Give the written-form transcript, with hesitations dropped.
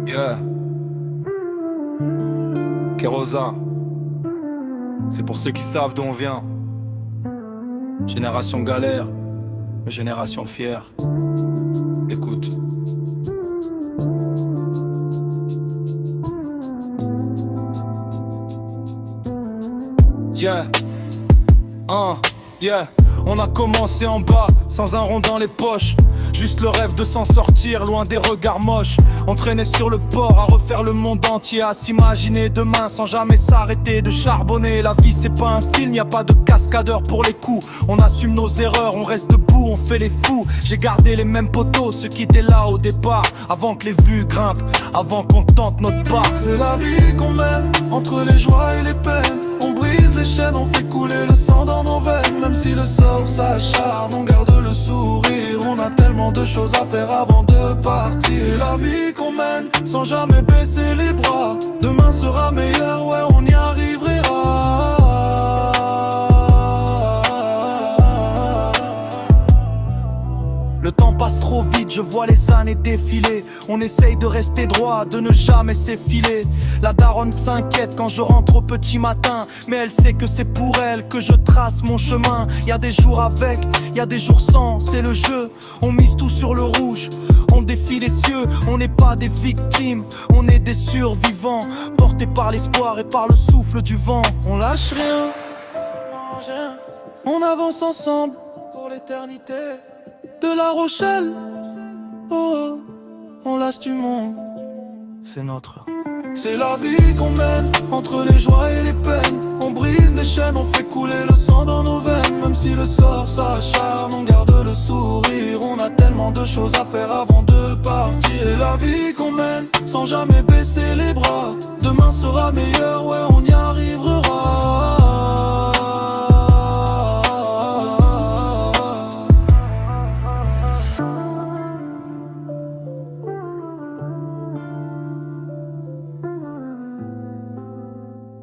Yeah. Kérosin, c'est pour ceux qui savent d'où on vient. Génération galère, mais génération fière. Écoute. Yeah. Yeah. On a commencé en bas, sans un rond dans les poches. Juste le rêve de s'en sortir, loin des regards moches. On traînait sur le port, à refaire le monde entier, à s'imaginer demain sans jamais s'arrêter de charbonner. La vie c'est pas un film, y a pas de cascadeur pour les coups. On assume nos erreurs, on reste debout, on fait les fous. J'ai gardé les mêmes poteaux, ceux qui étaient là au départ. Avant que les vues grimpent, avant qu'on tente notre part. C'est la vie qu'on mène, entre les joies et les peines. On brise les chaînes, on fait couler le sang dans nos veines. Même si le sort s'acharne, on garde le sourire. On a tellement de choses à faire avant de partir. C'est la vie qu'on mène, sans jamais baisser les bras. Demain sera meilleur, ouais on y arrivera. Le temps passe trop vite, je vois les années défiler. On essaye de rester droit, de ne jamais s'effiler. La daronne s'inquiète quand je rentre au petit matin, mais elle sait que c'est pour elle que je trace mon chemin. Y a des jours avec, y a des jours sans, c'est le jeu. On mise tout sur le rouge, on défie les cieux. On n'est pas des victimes, on est des survivants, portés par l'espoir et par le souffle du vent. On lâche rien, on avance ensemble pour l'éternité. De La Rochelle, oh, on lâche du monde, c'est notre. C'est la vie qu'on mène, entre les joies et les peines. On brise les chaînes, on fait couler le sang dans nos veines. Même si le sort s'acharne, on garde le sourire. On a tellement de choses à faire avant de partir. C'est la vie qu'on mène, sans jamais baisser les bras. Demain sera meilleur,